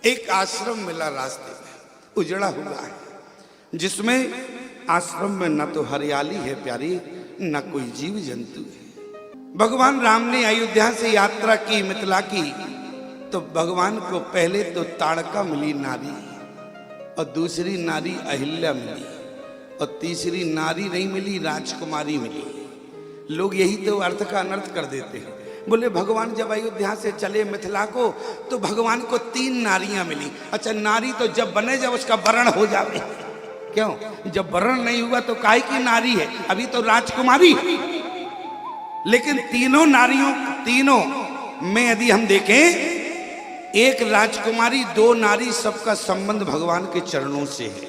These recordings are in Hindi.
एक आश्रम मिला रास्ते में, उजड़ा हुआ है, जिसमें आश्रम में न तो हरियाली है प्यारी, न कोई जीव जंतु है। भगवान राम ने अयोध्या से यात्रा की, मिथिला की, तो भगवान को पहले तो ताड़का मिली नारी, और दूसरी नारी अहिल्या मिली, और तीसरी नारी नहीं मिली, राजकुमारी मिली। लोग यही तो अर्थ का अनर्थ कर देते हैं। बोले भगवान जब अयोध्या से चले मिथिला को तो भगवान को 3 नारियां मिली। अच्छा, नारी तो जब बने जब उसका वर्ण हो जावे, क्यों? जब वर्ण नहीं हुआ तो काहे की नारी है, अभी तो राजकुमारी। लेकिन तीनों नारियों, तीनों में यदि हम देखें, एक राजकुमारी, 2 नारी, सबका संबंध भगवान के चरणों से है।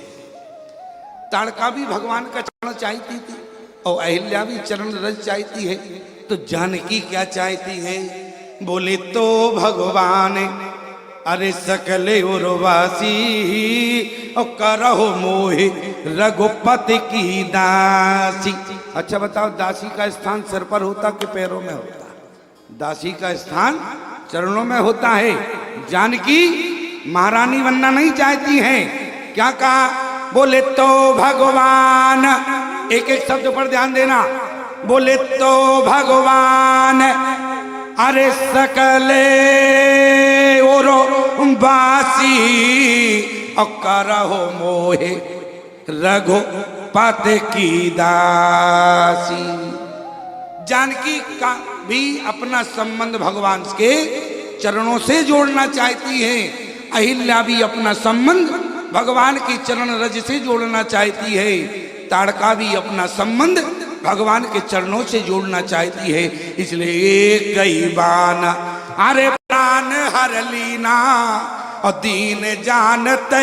ताड़का भी भगवान का चरण चाहती थी और अहिल्या भी चरण रज चाहती है। तो जानकी क्या चाहती है? बोले तो भगवान अरे सकले उर्वासी और करहो मोहे रघुपति की दासी। अच्छा बताओ, दासी का स्थान सिर पर होता कि पैरों में होता? दासी का स्थान चरणों में होता है। जानकी महारानी बनना नहीं चाहती है। क्या कहा? बोले तो भगवान, एक एक शब्द पर ध्यान देना। बोले तो भगवान अरे सकले उर्वासी और करहो मोहे रघुपति की दासी। जानकी का भी अपना संबंध भगवान के चरणों से जोड़ना चाहती है। अहिल्या भी अपना संबंध भगवान के चरण रज से जोड़ना चाहती है। ताड़का भी अपना संबंध भगवान के चरणों से जोड़ना चाहती है। इसलिए एक कई बान अरे प्राण हर लीना और दीन जानते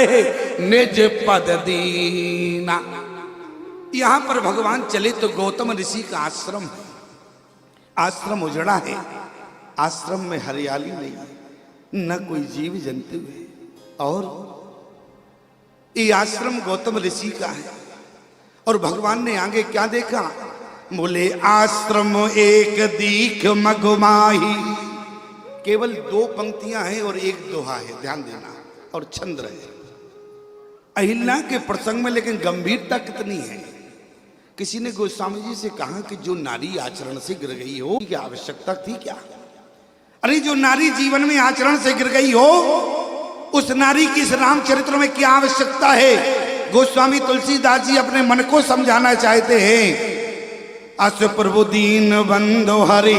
निज पद दीना। यहां पर भगवान चले तो गौतम ऋषि का आश्रम है। आश्रम उजड़ा है, आश्रम में हरियाली नहीं, न कोई जीव जंतु है। और ये आश्रम गौतम ऋषि का है। और भगवान ने आगे क्या देखा? बोले आश्रम एक दीख मगमाही। केवल 2 पंक्तियां हैं और एक दोहा है, ध्यान देना, और छंद है अहिल्या के प्रसंग में। लेकिन गंभीरता कितनी है। किसी ने गोस्वामी जी से कहा कि जो नारी आचरण से गिर गई हो, क्या आवश्यकता थी क्या? अरे जो नारी जीवन में आचरण से गिर गई हो, उस नारी की इस रामचरित्र में क्या आवश्यकता है? गोस्वामी तुलसीदास जी अपने मन को समझाना चाहते हैं। अस प्रभु दीन बंधु हरि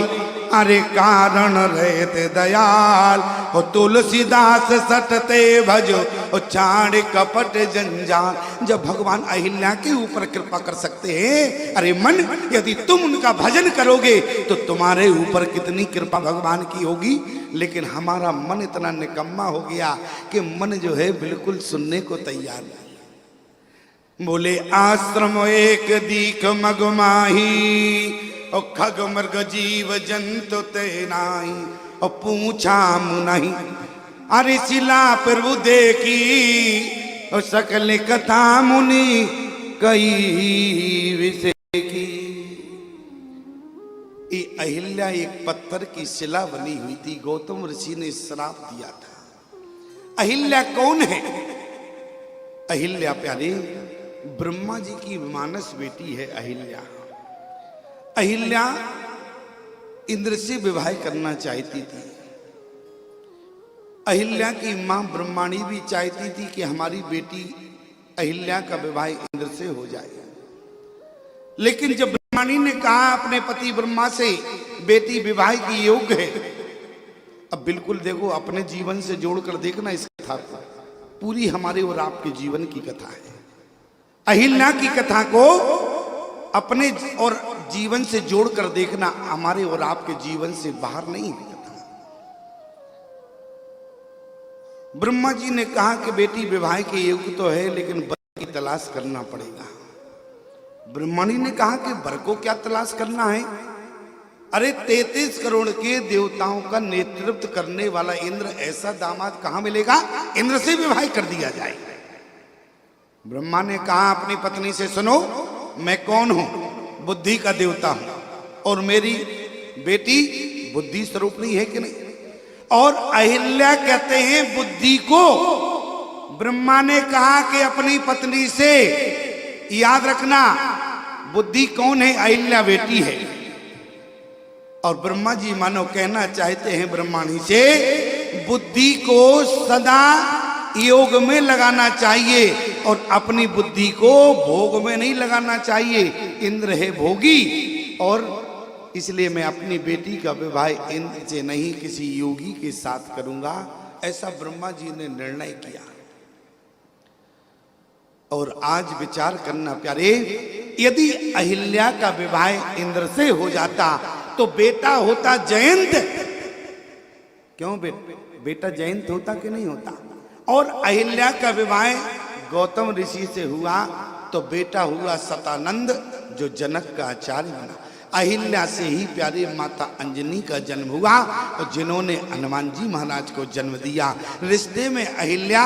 अरे कारण रहते दयाल, और तुलसीदास सटते भजो और छाड़ कपट जंजाल। जब भगवान अहिल्या के ऊपर कृपा कर सकते हैं, अरे मन यदि तुम उनका भजन करोगे तो तुम्हारे ऊपर कितनी कृपा भगवान की होगी। लेकिन हमारा मन इतना निकम्मा हो गया कि मन जो है बिल्कुल सुनने को तैयार नहीं। बोले आश्रम एक दीख मगमाही और खग मृग जीव जंतु ते नाही, और पूछा मुनहि अरे शिला प्रभु देखी, और सकल कथा मुनि कई विषय की। ये अहिल्या एक पत्थर की शिला बनी हुई थी। गौतम ऋषि ने श्राप दिया था। अहिल्या कौन है? अहिल्या प्यारी ब्रह्मा जी की मानस बेटी है। अहिल्या अहिल्या इंद्र से विवाह करना चाहती थी। अहिल्या की मां ब्रह्माणी भी चाहती थी कि हमारी बेटी अहिल्या का विवाह इंद्र से हो जाए। लेकिन जब ब्रह्माणी ने कहा अपने पति ब्रह्मा से बेटी विवाह की योग्य है, अब बिल्कुल देखो अपने जीवन से जोड़कर देखना इस कथा को। पूरी हमारे और आपके जीवन की कथा है। अहिल्या की कथा को अपने और जीवन से जोड़कर देखना, हमारे और आपके जीवन से बाहर नहीं है कथा। ब्रह्मा जी ने कहा कि बेटी विवाह के योग्य तो है, लेकिन वर की तलाश करना पड़ेगा। ब्रह्माणी ने कहा कि वर को क्या तलाश करना है? अरे 33 करोड़ के देवताओं का नेतृत्व करने वाला इंद्र, ऐसा दामाद कहां मिलेगा? इंद्र से विवाह कर दिया जाए। ब्रह्मा ने कहा अपनी पत्नी से, सुनो मैं कौन हूं? बुद्धि का देवता हूं, और मेरी बेटी बुद्धि स्वरूप नहीं है कि नहीं? और अहिल्या कहते हैं बुद्धि को। ब्रह्मा ने कहा कि अपनी पत्नी से, याद रखना बुद्धि कौन है? अहिल्या बेटी है। और ब्रह्मा जी मानो कहना चाहते हैं ब्रह्माणी से, बुद्धि को सदा योग में लगाना चाहिए और अपनी बुद्धि को भोग में नहीं लगाना चाहिए। इंद्र है भोगी और इसलिए मैं अपनी बेटी का विवाह इंद्र से नहीं किसी योगी के साथ करूंगा, ऐसा ब्रह्मा जी ने निर्णय किया। और आज विचार करना प्यारे, यदि अहिल्या का विवाह इंद्र से हो जाता तो बेटा होता जयंत। क्यों बेटा जयंत होता कि नहीं होता? और अहिल्या का विवाह गौतम ऋषि से हुआ तो बेटा हुआ सतानंद, जो जनक का आचार्य बना। अहिल्या से ही प्यारी माता अंजनी का जन्म हुआ और जिन्होंने हनुमान जी महाराज को जन्म दिया। रिश्ते में अहिल्या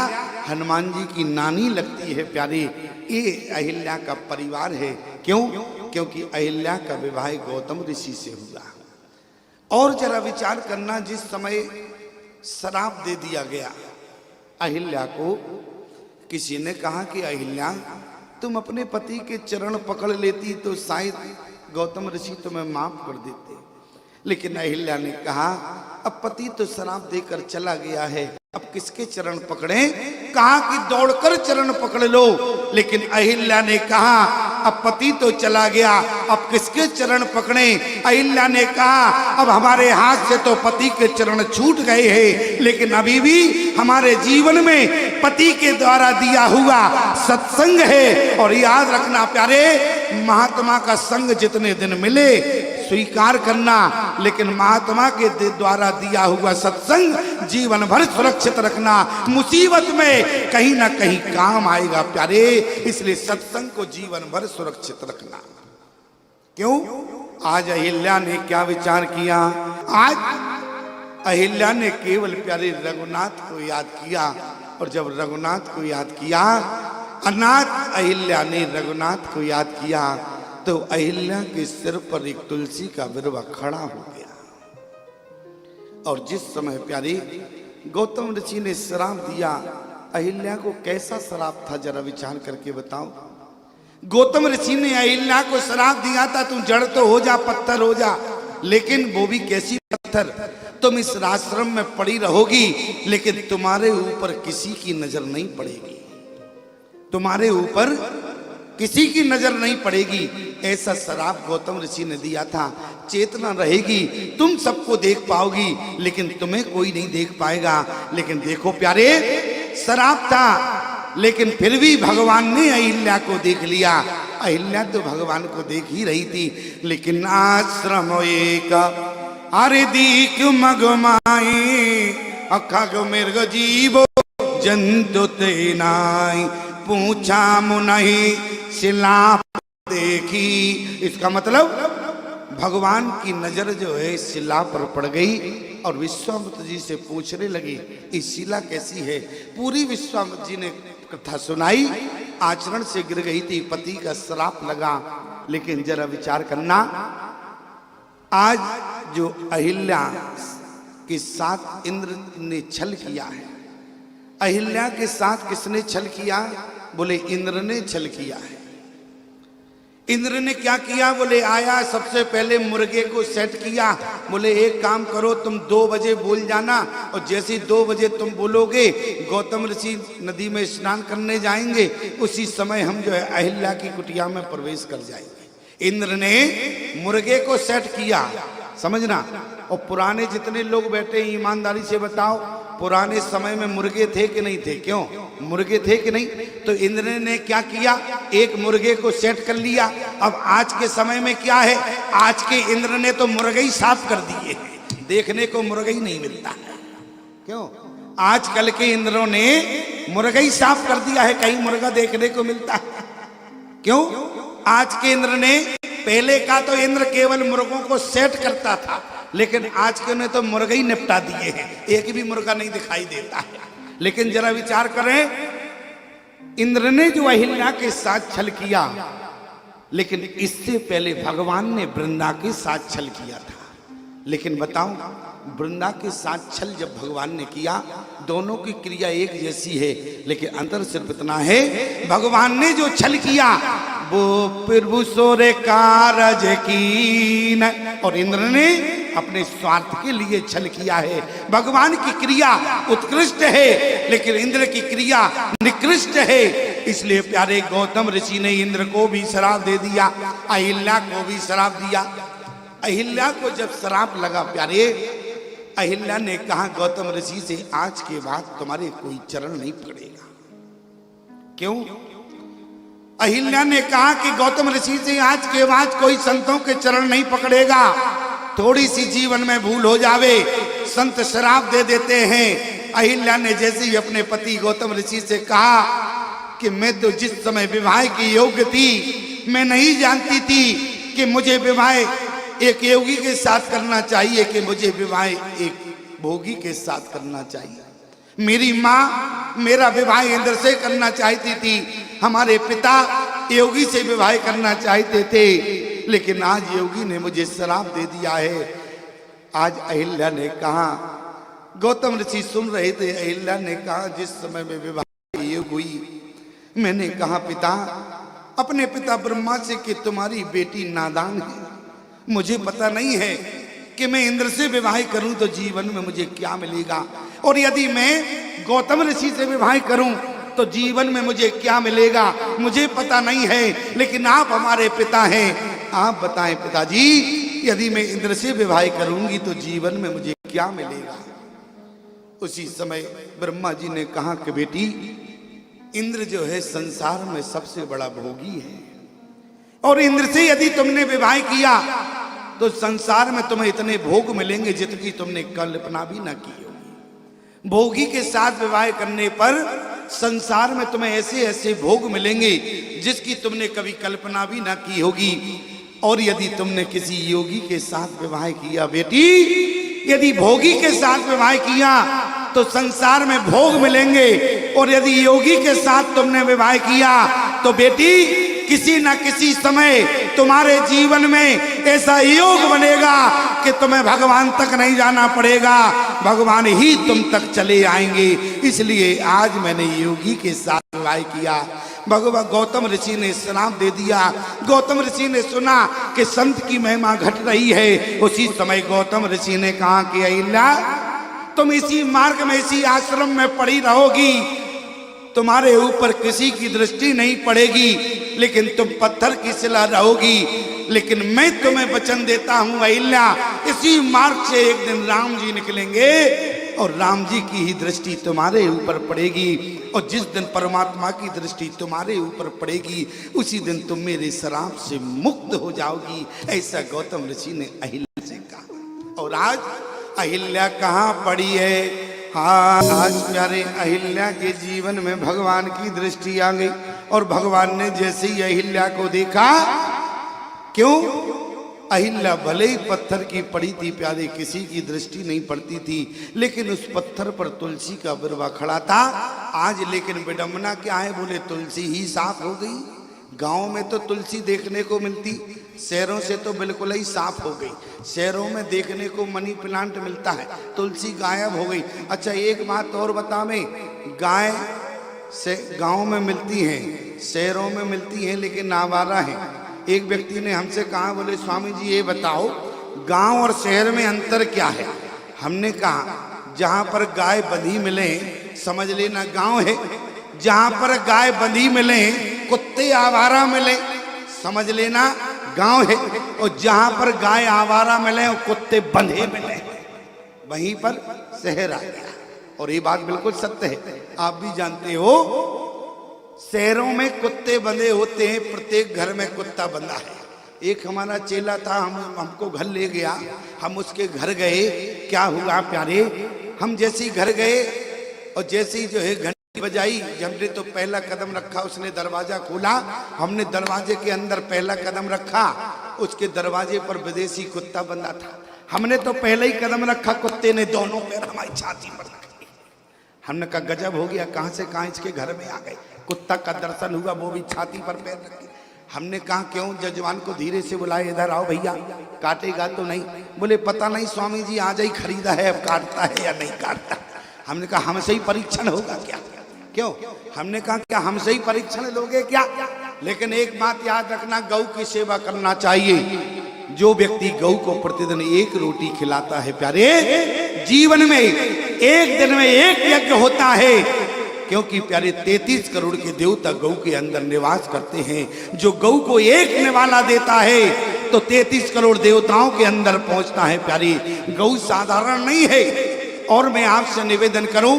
हनुमान जी की नानी लगती है प्यारी। ये अहिल्या का परिवार है। क्यों? क्योंकि अहिल्या का विवाह गौतम ऋषि से हुआ। और जरा विचार करना, जिस समय श्राप दे दिया गया अहिल्या को, किसी ने कहा कि अहिल्या तुम अपने पति के चरण पकड़ लेती तो शायद गौतम ऋषि तुम्हें माफ कर देते। लेकिन अहिल्या ने कहा अब पति तो श्राप देकर चला गया है, अब किसके चरण पकड़े? कहा कि दौड़कर चरण पकड़ लो। लेकिन अहिल्या ने कहा अब पति तो चला गया, अब किसके चरण पकड़े? अहिल्या ने कहा अब हमारे हाथ से तो पति के चरण छूट गए हैं, लेकिन अभी भी हमारे जीवन में पति के द्वारा दिया हुआ सत्संग है। और याद रखना प्यारे, महात्मा का संग जितने दिन मिले स्वीकार करना, लेकिन महात्मा के द्वारा दिया हुआ सत्संग जीवन भर सुरक्षित रखना। मुसीबत में कहीं ना कहीं काम आएगा प्यारे, इसलिए सत्संग को जीवन भर सुरक्षित रखना। क्यों? आज अहिल्या ने क्या विचार किया? आज अहिल्या ने केवल प्यारे रघुनाथ को याद किया। और जब रघुनाथ को याद किया, अनाथ अहिल्या ने रघुनाथ को याद किया, तो अहिल्या के सिर पर एक तुलसी का विरवा खड़ा हो गया। और जिस समय प्यारी गौतम ऋषि ने श्राप दिया, अहिल्या को कैसा श्राप था जरा विचार करके बताओ। गौतम ऋषि ने अहिल्या को श्राप दिया था, तुम जड़ तो हो जा, पत्थर हो जा। लेकिन वो भी कैसी पत्थर? तुम इस आश्रम में पड़ी रहोगी, लेकिन तुम्हारे ऊपर किसी की नजर नहीं पड़ेगी, तुम्हारे ऊपर किसी की नजर नहीं पड़ेगी। ऐसा श्राप गौतम ऋषि ने दिया था। चेतना रहेगी, तुम सबको देख पाओगी, लेकिन तुम्हें कोई नहीं देख पाएगा। लेकिन देखो प्यारे, श्राप था, लेकिन फिर भी भगवान ने अहिल्या को देख लिया। अहिल्या तो भगवान को देख ही रही थी, लेकिन आश्रम एक अरे दीक मगमाए अखग मृग जीवो जंतु तेनाई पूछा मुनहि शिला देखी। इसका मतलब भगवान की नजर जो है शिला पर पड़ गई और विश्वामित्र जी से पूछने लगी ये शिला कैसी है। पूरी विश्वामित्र जी ने कथा सुनाई, आचरण से गिर गई थी, पति का श्राप लगा। लेकिन जरा विचार करना, आज जो अहिल्या के साथ इंद्र ने छल किया है, अहिल्या के साथ किसने छल किया? बोले इंद्र ने छल किया है। इंद्र ने क्या किया? बोले आया, सबसे पहले मुर्गे को सेट किया। बोले एक काम करो, तुम 2 बजे बोल जाना, और जैसे 2 बजे तुम बोलोगे गौतम ऋषि नदी में स्नान करने जाएंगे, उसी समय हम जो है अहिल्या की कुटिया में प्रवेश कर जाएंगे। इंद्र ने मुर्गे को सेट किया, समझना। और पुराने जितने लोग बैठे ईमानदारी से बताओ, पुराने समय में मुर्गे थे कि नहीं थे? क्यों मुर्गे थे कि नहीं? तो इंद्र ने क्या किया? एक मुर्गे को सेट कर लिया। अब आज के समय में क्या है? आज के इंद्र ने तो मुर्गे ही साफ कर दिए, देखने को मुर्गा ही नहीं मिलता है। क्यों? आजकल के इंद्रों ने मुर्गा ही साफ कर दिया है, कहीं मुर्गा देखने को मिलता है? क्यों? आज के इंद्र ने, पहले का तो इंद्र केवल मुर्गों को सेट करता था, लेकिन आज के ने तो मुर्गा ही निपटा दिए हैं, एक भी मुर्गा नहीं दिखाई देता है। लेकिन जरा विचार करें, इंद्र ने जो अहिल्या के साथ छल किया, लेकिन इससे पहले भगवान ने वृंदा के साथ छल किया था। लेकिन बताऊं, वृंदा के साथ छल जब भगवान ने किया, दोनों की क्रिया एक जैसी है, लेकिन अंतर सिर्फ इतना है, भगवान ने जो छल किया वो प्रभु सोरे कारज कीन, और इंद्र ने अपने स्वार्थ के लिए छल किया है। भगवान की क्रिया उत्कृष्ट है, लेकिन इंद्र की क्रिया निकृष्ट है। इसलिए प्यारे गौतम ऋषि ने इंद्र को भी श्राप दे दिया, अहिल्या को भी श्राप दिया। अहिल्या को जब श्राप लगा प्यारे, अहिल्या ने कहा गौतम ऋषि से आज के बाद तुम्हारे कोई चरण नहीं पकड़ेगा। क्यों? अहिल्या ने कहा कि गौतम ऋषि से आज के बाद कोई संतों के चरण नहीं पकड़ेगा। थोड़ी सी जीवन में भूल हो जावे, संत श्राप दे देते हैं। अहिल्या ने जैसे ही अपने पति गौतम ऋषि से कहा कि मैं तो जिस समय विवाह की योग्य थी, मैं नहीं जानती थी कि मुझे विवाह एक योगी के साथ करना चाहिए, कि मुझे विवाह एक भोगी के साथ करना चाहिए। मेरी माँ मेरा विवाह इंद्र से करना चाहती थी, हमारे पिता योगी से विवाह करना चाहते थे, लेकिन आज योगी ने मुझे श्राप दे दिया है। आज अहिल्या ने कहा, गौतम ऋषि सुन रहे थे, अहिल्या ने कहा जिस समय में विवाह की योग हुई, मैंने कहा पिता, अपने पिता ब्रह्मा से कि तुम्हारी बेटी नादान है, मुझे पता नहीं है कि मैं इंद्र से विवाह करूं तो जीवन में मुझे क्या मिलेगा, और यदि मैं गौतम ऋषि से विवाह करूं तो जीवन में मुझे क्या मिलेगा, मुझे पता नहीं है। लेकिन आप हमारे पिता हैं, आप बताएं पिताजी, यदि मैं इंद्र से विवाह करूंगी तो जीवन में मुझे क्या मिलेगा। उसी समय ब्रह्मा जी ने कहा कि बेटी, इंद्र जो है संसार में सबसे बड़ा भोगी है, और इंद्र से यदि तुमने विवाह किया तो संसार में तुम्हें इतने भोग मिलेंगे जितनी तुमने कल्पना भी ना की होगी। भोगी के साथ विवाह करने पर संसार में तुम्हें ऐसे ऐसे भोग मिलेंगे जिसकी तुमने कभी कल्पना भी ना की होगी। और यदि तुमने किसी योगी के साथ विवाह किया बेटी, यदि भोगी के साथ विवाह किया तो संसार में भोग मिलेंगे, और यदि योगी के साथ तुमने विवाह किया तो बेटी किसी न किसी समय तुम्हारे जीवन में ऐसा योग बनेगा कि तुम्हें भगवान तक नहीं जाना पड़ेगा, भगवान ही तुम तक चले आएंगे। इसलिए आज मैंने योगी के साथ विवाह किया। भगवान गौतम ऋषि ने श्राप दे दिया। गौतम ऋषि ने सुना कि संत की महिमा घट रही है। उसी समय गौतम ऋषि ने कहा कि अहिल्या, तुम इसी मार्ग में, इसी आश्रम में पड़ी रहोगी, तुम्हारे ऊपर किसी की दृष्टि नहीं पड़ेगी, लेकिन तुम पत्थर की शिला रहोगी। लेकिन मैं तुम्हें वचन देता हूं अहिल्या, इसी मार्ग से एक दिन राम जी निकलेंगे और राम जी की ही दृष्टि तुम्हारे ऊपर पड़ेगी, और जिस दिन परमात्मा की दृष्टि तुम्हारे ऊपर पड़ेगी उसी दिन तुम मेरे श्राप से मुक्त हो जाओगी। ऐसा गौतम ऋषि ने अहिल्या से कहा। और आज अहिल्या कहाँ पड़ी है? हाँ, आज प्यारे अहिल्या के जीवन में भगवान की दृष्टि आ गई, और भगवान ने जैसे ही अहिल्या को देखा, क्यों? अहिल्या भले ही पत्थर की पड़ी थी प्यारे, किसी की दृष्टि नहीं पड़ती थी, लेकिन उस पत्थर पर तुलसी का बिरवा खड़ा था। आज लेकिन विडंबना क्या है, बोले तुलसी ही साफ हो गई। गांव में तो तुलसी देखने को मिलती, शहरों से तो बिल्कुल ही साफ हो गई। शहरों में देखने को मनी प्लांट मिलता है, तुलसी गायब हो गई। अच्छा एक बात और बता, मैं गाय से गांव में मिलती हैं, शहरों में मिलती हैं, लेकिन आवारा है। एक व्यक्ति ने हमसे कहा, बोले स्वामी जी ये बताओ गांव और शहर में अंतर क्या है? हमने कहा जहां पर गाय बंधी मिले समझ लेना गांव है, जहां पर गाय बंधी मिले कुत्ते आवारा मिले समझ लेना गांव है, और जहां पर गाय आवारा मिले और कुत्ते बंधे मिले वहीं पर शहर आ गया। और ये बात बिल्कुल सत्य है, आप भी जानते हो शहरों में कुत्ते बंधे होते हैं, प्रत्येक घर में कुत्ता बंधा है। एक हमारा चेला था, हमको घर ले गया, हम उसके घर गए। क्या हुआ प्यारे, हम जैसे ही घर गए और जैसे ही जो है घंटी बजाई, हमने तो पहला कदम रखा, उसने दरवाजा खोला, हमने दरवाजे के अंदर पहला कदम रखा, उसके दरवाजे पर विदेशी कुत्ता बंधा था। हमने तो पहले ही कदम रखा, कुत्ते ने दोनों पैर हमारी छाती पर रखे। हमने कहा गजब हो गया, कहां से कहां इसके घर में आ गए। कुत्ता का दर्शन हुआ, वो भी छाती पर पैर रखे। हमने कहा क्यों? जजमान को धीरे से बुलाए, इधर आओ भैया, काटेगा तो नहीं? बोले पता नहीं स्वामी जी, आज ही खरीदा है, अब काटता है या नहीं काटता। हमने कहा हमसे ही परीक्षण होगा क्या? क्यों? हमने कहा क्या हमसे ही परीक्षण लोगे क्या? लेकिन एक बात याद रखना, गौ की सेवा करना चाहिए। जो व्यक्ति गौ को प्रतिदिन एक रोटी खिलाता है प्यारे, जीवन में एक दिन में एक यज्ञ होता है। क्योंकि प्यारे 33 करोड़ के देवता गौ के अंदर निवास करते हैं। जो गौ को एक निवाला देता है तो 33 करोड़ देवताओं के अंदर पहुंचता है। प्यारी गौ साधारण नहीं है। और मैं आपसे निवेदन करूं,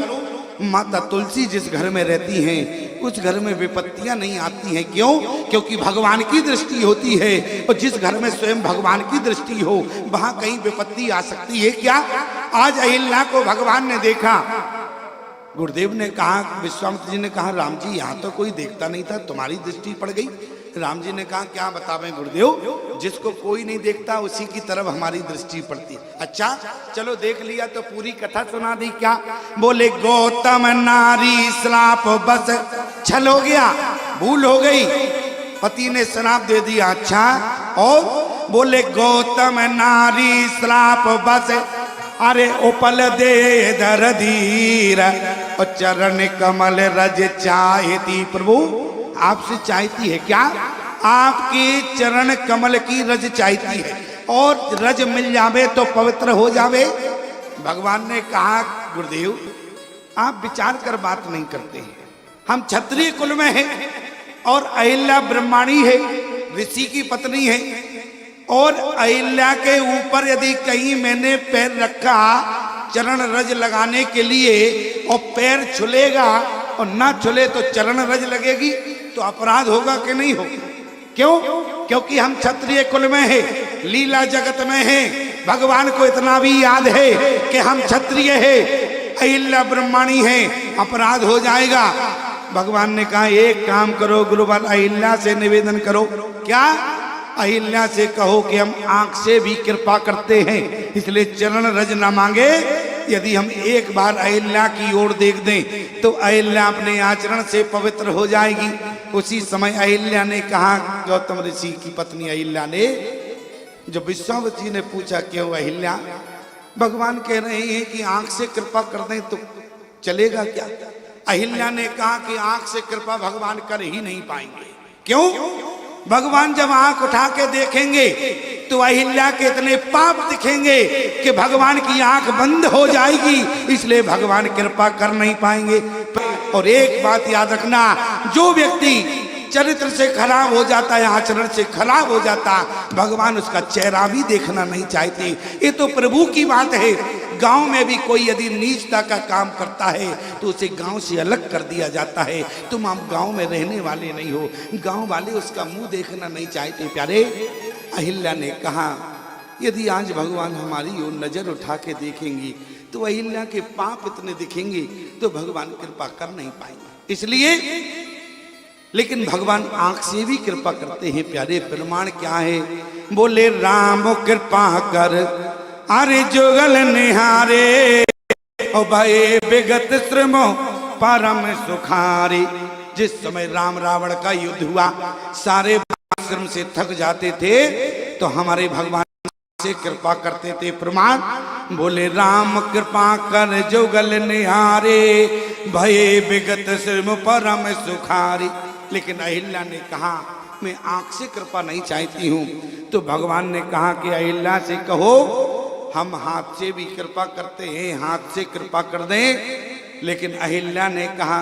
माता तुलसी जिस घर में रहती हैं उस घर में विपत्तियां नहीं आती हैं। क्यों? क्योंकि भगवान की दृष्टि होती है। और जिस घर में स्वयं भगवान की दृष्टि हो वहां कहीं विपत्ति आ सकती है क्या? आज अहिल्या को भगवान ने देखा। गुरुदेव ने कहा, विश्वामित्र जी ने कहा, राम जी यहाँ तो कोई देखता नहीं था, तुम्हारी दृष्टि पड़ गई। राम जी ने कहा क्या बतावें गुरुदेव, जिसको कोई नहीं देखता उसी की तरफ हमारी दृष्टि पड़ती। अच्छा चलो देख लिया तो पूरी कथा सुना दी क्या? बोले गौतम नारी श्राप बस छल हो गया, भूल हो गई, पति ने श्राप दे दिया। अच्छा और बोले गौतम नारी श्राप बस, अरे उपल दे धर धीर और चरण कमल रज चाहती। प्रभु आपसे चाहती है क्या? आपके चरण कमल की रज चाहती है, और रज मिल जावे तो पवित्र हो जावे। भगवान ने कहा गुरुदेव आप विचार कर बात नहीं करते हैं। हम क्षत्रिय कुल में हैं और अहिल्या ब्रह्माणी है, ऋषि की पत्नी है। और अहिल्या के ऊपर यदि कहीं मैंने पैर रखा चरण रज लगाने के लिए और पैर छुलेगा और ना छुले तो चरण रज लगेगी, तो अपराध होगा कि नहीं होगा? क्यों? क्योंकि हम क्षत्रिय कुल में है, लीला जगत में है। भगवान को इतना भी याद है कि हम क्षत्रिय है, अहिल्या ब्रह्माणी है, अपराध हो जाएगा। भगवान ने कहा एक काम करो गुरुवार, अहिल्या से निवेदन करो। क्या? अहिल्या से कहो कि हम आंख से भी कृपा करते हैं, इसलिए चरण रज न मांगे। यदि हम एक बार अहिल्या की ओर देख दें तो अहिल्या अपने आचरण से पवित्र हो जाएगी। उसी समय अहिल्या ने कहा, गौतम ऋषि की पत्नी अहिल्या ने, जब विश्वामित्र जी ने पूछा क्यों अहिल्या, भगवान कह रहे हैं कि आंख से कृपा कर दें तो चलेगा क्या? अहिल्या ने कहा कि आंख से कृपा भगवान कर ही नहीं पाएंगे। क्यों? भगवान जब आंख उठा के देखेंगे तो अहिल्या के इतने पाप दिखेंगे कि भगवान की आंख बंद हो जाएगी, इसलिए भगवान कृपा कर नहीं पाएंगे। और एक बात याद रखना, जो व्यक्ति चरित्र से खराब हो जाता है, आचरण से खराब हो जाता, भगवान उसका चेहरा भी देखना नहीं चाहते। ये तो प्रभु की बात है। गांव में भी कोई यदि नीचता का काम करता है तो उसे गांव से अलग कर दिया जाता है। तुम आप गांव में रहने वाले नहीं हो, गांव वाले उसका मुंह देखना नहीं चाहते। प्यारे अहिल्या ने कहा यदि आज भगवान हमारी ओर नजर उठा के देखेंगी तो अहिल्या के पाप इतने दिखेंगे तो भगवान कृपा कर नहीं पाएंगे। इसलिए लेकिन भगवान आंख से भी कृपा करते हैं। प्यारे प्रमाण क्या है? बोले राम कृपा कर अरे जुगल निहारे, ओ भय विगत श्रम परम सुखारे। जिस समय राम रावण का युद्ध हुआ, सारे श्रम से थक जाते थे तो हमारे भगवान से कृपा करते थे। प्रमाण बोले राम कृपा कर जुगल निहारे, भय विगत श्रम परम सुखारे। लेकिन अहिल्या ने कहा मैं आंख से कृपा नहीं चाहती हूँ। तो भगवान ने कहा कि अहिल्या से कहो हम हाथ से भी कृपा करते हैं, हाथ से कृपा कर दें। लेकिन अहिल्या ने कहा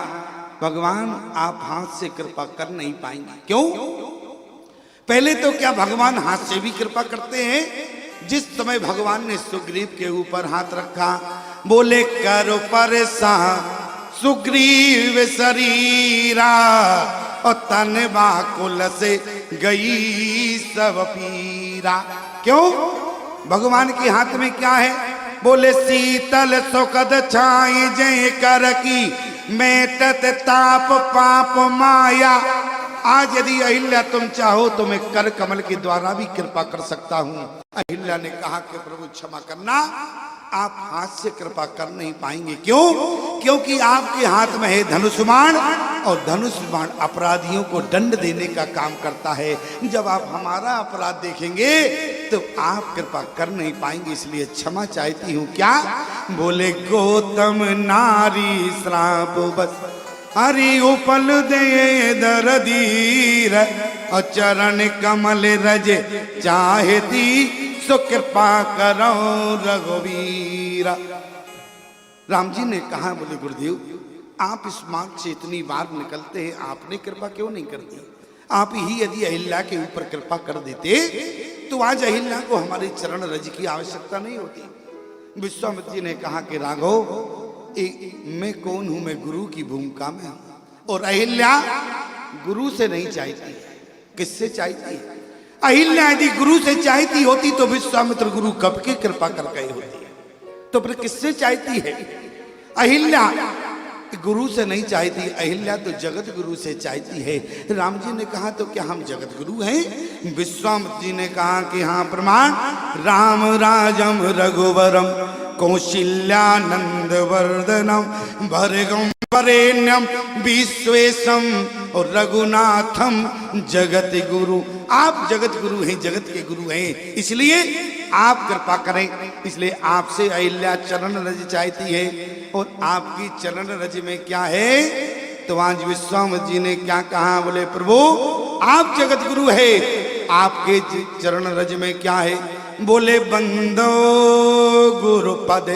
भगवान आप हाथ से कृपा कर नहीं पाएंगे। क्यों? पहले तो क्या भगवान हाथ से भी कृपा करते हैं? जिस समय भगवान ने सुग्रीव के ऊपर हाथ रखा, बोले करो परेशान सुग्रीव शरीरा और तन बाकुल से गई सब पीरा। क्यों? भगवान के हाथ में क्या है? बोले शीतल सुखद छाई जय कर की मेटत ताप पाप माया। आज यदि अहिल्या तुम चाहो तो मैं कर कमल के द्वारा भी कृपा कर सकता हूँ। अहिल्या ने कहा कि प्रभु क्षमा करना, आप हाथ से कृपा कर नहीं पाएंगे। क्यों? क्योंकि आपके हाथ में है धनुष्मान और धनुष बाण अपराधियों को दंड देने का काम करता है। जब आप हमारा अपराध देखेंगे तो आप कृपा कर नहीं पाएंगे, इसलिए क्षमा चाहती हूँ। क्या बोले गौतम नारी श्राप बस हरि उपल दे दरदीर और चरण कमल रज चाहती सो कृपा करो रघुवीरा। राम जी ने कहा, बोले गुरुदेव आप इस मार्ग से इतनी बार निकलते हैं, आपने कृपा क्यों नहीं कर दी? आप ही यदि अहिल्या के ऊपर कृपा कर देते तो आज अहिल्या को हमारे चरण रज की आवश्यकता नहीं होती। विश्वामित्र जी ने कहा कि राघव मैं कौन हूं, मैं गुरु की भूमिका में हूं, और अहिल्या गुरु से नहीं चाहती, किससे चाहती है? अहिल्या यदि गुरु से चाहती होती तो विश्वामित्र गुरु कब की कृपा कर गए होती, तो फिर किससे चाहती है? अहिल्या गुरु से नहीं चाहती, अहिल्या तो जगत गुरु से चाहती है। राम जी ने कहा तो क्या हम जगत गुरु हैं? विश्वामित्र जी ने कहा कि हाँ प्रमाण, राम राजम रघुवरम कौशल्यानंद वर्धनम भर्गम वरेण्यम विश्वेशम और रघुनाथम जगत गुरु। आप जगत गुरु हैं, जगत के गुरु हैं, इसलिए आप कृपा करें। इसलिए आपसे अहिल्या चरण रज चाहती है, और आपकी चरण रज में क्या है? तो आज विश्वामित्र जी ने क्या कहा? बोले प्रभु आप जगत गुरु है, आपके चरण रज में क्या है? बोले बंदो गुरु पद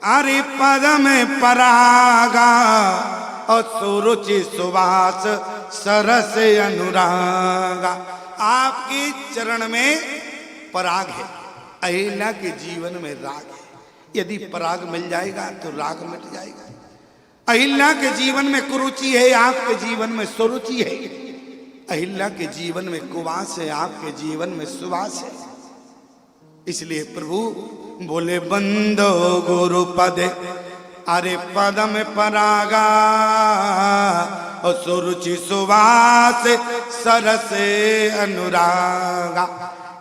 अरे पद में परागा और सुरुचि सुवास सरस अनुरागा। आपके चरण में पराग है, अहिल्या के जीवन में राग है। यदि पराग मिल जाएगा तो राग मिट जाएगा। अहिल्या के जीवन में कुरुचि है, आपके जीवन में सुरुचि है। अहिल्या के जीवन में कुवास है, आपके जीवन में सुवास है। इसलिए प्रभु बोले बंदो गुरु पद अरे पद में परागा और सुरुचि सुवास सरस अनुरागा।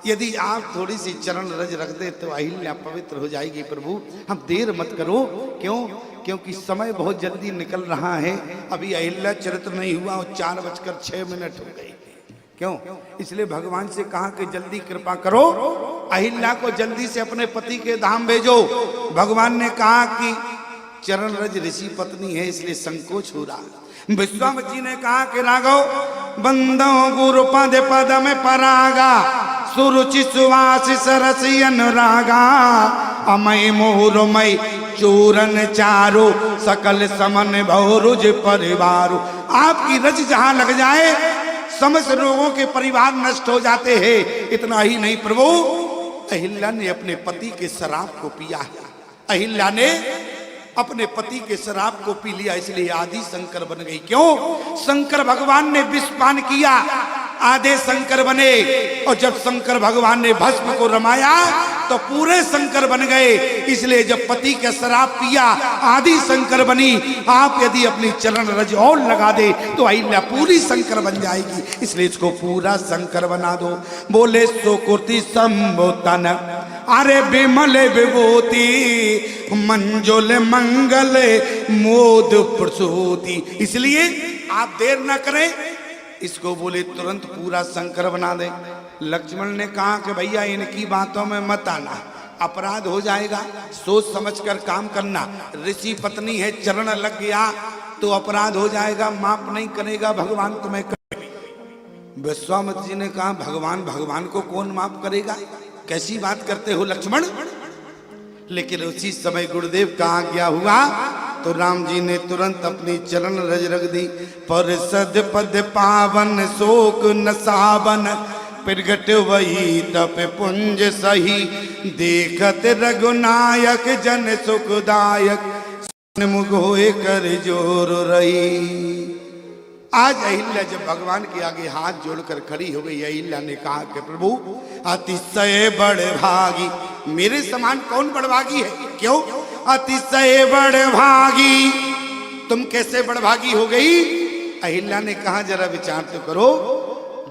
यदि आप थोड़ी सी चरण रज रख दे तो अहिल्या पवित्र हो जाएगी। प्रभु हम देर मत करो, क्यों? क्योंकि समय बहुत जल्दी निकल रहा है, अभी अहिल्या चरित्र नहीं हुआ और 4:06 हो गई। क्यों? इसलिए भगवान से कहा कि जल्दी कृपा करो, अहिल्या को जल्दी से अपने पति के धाम भेजो। भगवान ने कहा कि चरण रज ऋषि पत्नी है, इसलिए संकोच हो रहा। विश्वामित्र जी ने कहा कि राघव बंदो गुरु पद पद में परागा सुरुचि सुवास सरस अनुरागा अमय मोहरमय चूरन चारो सकल समन भौरुज परिवारो। आपकी रज जहां लग जाए समस्त लोगों के परिवार नष्ट हो जाते हैं। इतना ही नहीं प्रभु, अहिल्या ने अपने पति के शराब को पिया है। अहिल्या ने अपने पति के शराब को पी लिया, इसलिए आदि शंकर बन गई। क्यों? शंकर भगवान ने विष पान किया, आधे शंकर बने, और जब शंकर भगवान ने भस्म को रमाया तो पूरे शंकर बन गए। इसलिए जब पति का शराब पिया आदि शंकर बनी। आप यदि अपनी चरण रज और लगा दे तो अहिल्या पूरी शंकर बन जाएगी, इसलिए इसको पूरा शंकर बना दो। बोले सुकृति संबोतन अरे विमल विभूति मंजुल मंगल मोद प्रसूति। इसलिए आप देर ना करें, इसको बोले तुरंत पूरा शंकर बना दे। लक्ष्मण ने कहा कि भैया इनकी बातों में मत आना, अपराध हो जाएगा, सोच समझकर काम करना। ऋषि पत्नी है, चरण लग गया तो अपराध हो जाएगा, माफ नहीं करेगा भगवान तुम्हें। विश्वामित्र जी ने कहा भगवान को कौन माफ करेगा? कैसी बात करते हो लक्ष्मण? लेकिन उसी समय गुरुदेव का आज्ञा हुआ तो राम जी ने तुरंत अपनी चरण रज रख दी। परिषद पद पावन शोक नसावन प्रगट वही तप पुंज सही देखत रघुनायक जन सुखदायक मुख होए कर जोर रही। आज अहिल्या जब भगवान के आगे हाथ जोड़कर खड़ी हो गई, अहिल्या ने कहा कि प्रभु अतिशय बड़भागी, मेरे समान कौन बड़भागी है? क्यों? अतिशय बड़भागी, तुम कैसे बड़भागी हो गई? अहिल्या ने कहा जरा विचार तो करो,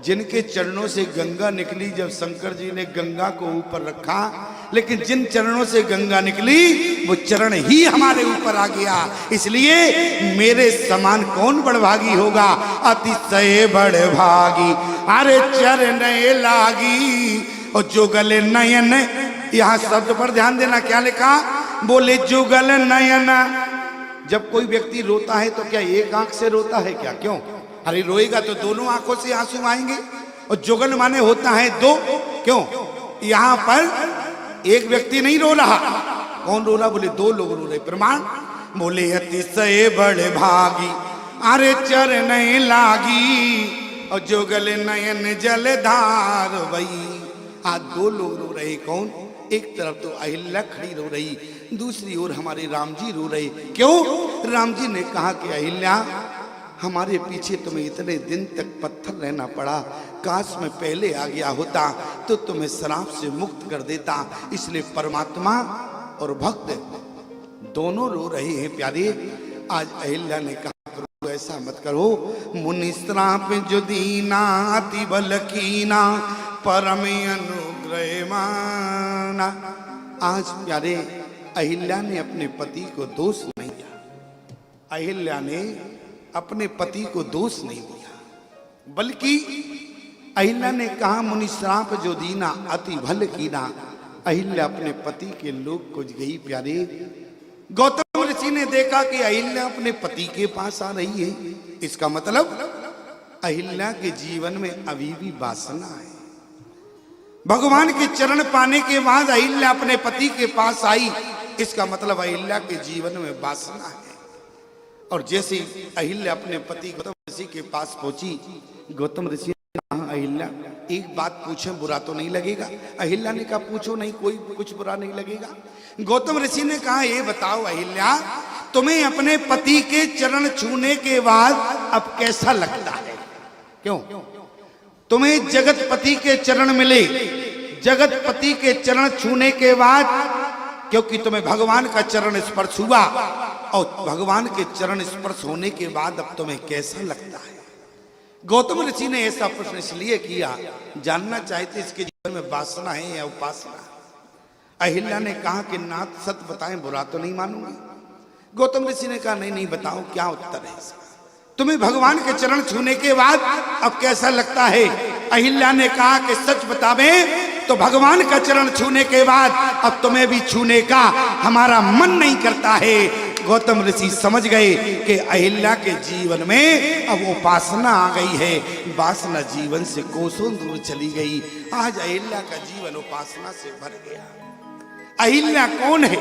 जिनके चरणों से गंगा निकली, जब शंकर जी ने गंगा को ऊपर रखा, लेकिन जिन चरणों से गंगा निकली वो चरण ही हमारे ऊपर आ गया। इसलिए मेरे समान कौन बड़भागी होगा, अतिशय बड़भागी अरे चरण लागी और जुगल नयन। यहाँ शब्द पर ध्यान देना, क्या लिखा, बोले जुगल नयन। जब कोई व्यक्ति रोता है तो क्या एक आंख से रोता है क्या? क्यों? अरे रोएगा तो दोनों आंखों से आंसू आएंगे। और जुगल माने होता है दो। क्यों? यहाँ पर एक व्यक्ति नहीं रो रहा। कौन रो रहा? बोले दो लोग रो रहे। प्रमाण, बोले अतिशय बड़े भागी अरे चरण लागी और जुगल नयन जलधार वही। आज दो लोग रो रहे। कौन? एक तरफ तो अहिल्या खड़ी रो रही, दूसरी ओर हमारे राम जी रो रहे। क्यों? राम जी ने कहा कि अहिल्या, हमारे पीछे तुम्हें इतने दिन तक पत्थर रहना पड़ा, काश मैं पहले आ गया होता तो तुम्हें श्राप से मुक्त कर देता। इसलिए परमात्मा और भक्त दोनों रो रहे हैं प्यारे। आज अहिल्या ने कहा प्रभु ऐसा मत करो, मुनि श्राप जो दीना अति बल कीना परम अनुग्रह माना। आज प्यारे अहिल्या ने अपने पति को दोष नहीं दिया। अहिल्या ने अपने पति को दोष नहीं दिया, बल्कि अहिल्या ने कहा मुनि श्राप जो दीना अति भल कीना। अहिल्या अपने पति के लोक को गई प्यारे। गौतम ऋषि ने देखा कि अहिल्या अपने पति के पास आ रही है। इसका मतलब अहिल्या के जीवन में अभी भी वासना है। भगवान के चरण पाने के बाद अहिल्या अपने पति के पास आई। इसका मतलब अहिल्या के जीवन में वासना है। और जैसे अहिल्या अपने पति गौतम ऋषि के पास पहुंची, गौतम ऋषि ने कहा अहिल्या एक बात पूछे, बुरा तो नहीं लगेगा? अहिल्या ने कहा पूछो, नहीं कोई कुछ बुरा नहीं लगेगा। गौतम ऋषि ने कहा ये बताओ अहिल्या, तुम्हें अपने पति के चरण छूने के बाद अब कैसा लगता है? क्यों? तुम्हें जगतपति के चरण मिले, जगतपति के चरण छूने के बाद, क्योंकि तुम्हें भगवान का चरण स्पर्श हुआ, और भगवान के चरण स्पर्श होने के बाद अब तुम्हें कैसा लगता है? गौतम ऋषि ने ऐसा प्रश्न इसलिए किया, जानना चाहते इसके जीवन में वासना है या उपासना। अहिल्या ने कहा कि नाथ सत्य बताएं, बुरा तो नहीं मानूंगी। गौतम ऋषि ने कहा नहीं नहीं बताओ क्या उत्तर है इसका? तुम्हें भगवान के चरण छूने के बाद अब कैसा लगता है? अहिल्या ने कहा कि सच बतावे तो भगवान का चरण छूने के बाद अब तुम्हें भी छूने का हमारा मन नहीं करता है। गौतम ऋषि समझ गए कि अहिल्या के जीवन में अब उपासना आ गई है, वासना जीवन से कोसों दूर चली गई। आज अहिल्या का जीवन उपासना से भर गया। अहिल्या कौन है?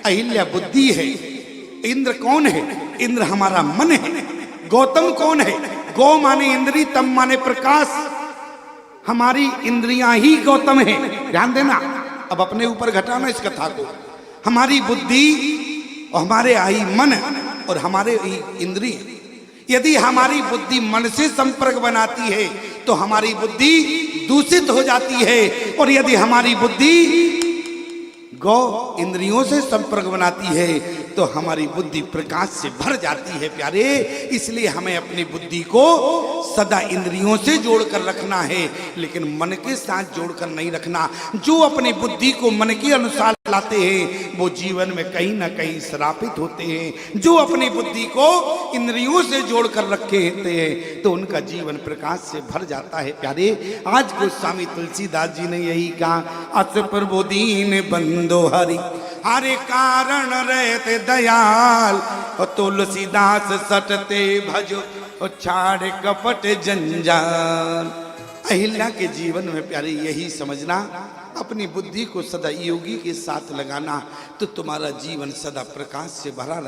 अहिल्या बुद्धि है। इंद्र कौन है? इंद्र हमारा मन है। गौतम कौन है? गौ माने इंद्री, तम माने प्रकाश। हमारी इंद्रियां ही गौतम है। ध्यान देना, अब अपने ऊपर घटाना इस कथा को। हमारी बुद्धि और हमारे आई मन और हमारे इंद्रिय, यदि हमारी बुद्धि मन से संपर्क बनाती है तो हमारी बुद्धि दूषित हो जाती है, और यदि हमारी बुद्धि गौ इंद्रियों से संपर्क बनाती है तो हमारी बुद्धि प्रकाश से भर जाती है प्यारे। इसलिए हमें अपनी बुद्धि को सदा इंद्रियों से जोड़कर रखना है, लेकिन मन के साथ जोड़कर नहीं रखना। जो अपनी बुद्धि को मन के अनुसार लाते हैं वो जीवन में कहीं ना कहीं श्रापित होते हैं। जो अपनी बुद्धि को इंद्रियों से जोड़कर रखे होते हैं तो उनका जीवन प्रकाश से भर जाता है प्यारे। आज गोस्वामी तुलसीदास जी ने यही कहा, अस प्रभु दीन बंदो हरि हरे कारण रहते दयाल, और तुलसीदास सटते भजो और छाड़ कपट जंजाल। अहिल्या के जीवन में प्यारे यही समझना, अपनी बुद्धि को सदा योगी के साथ लगाना तो तुम्हारा जीवन सदा प्रकाश से भरा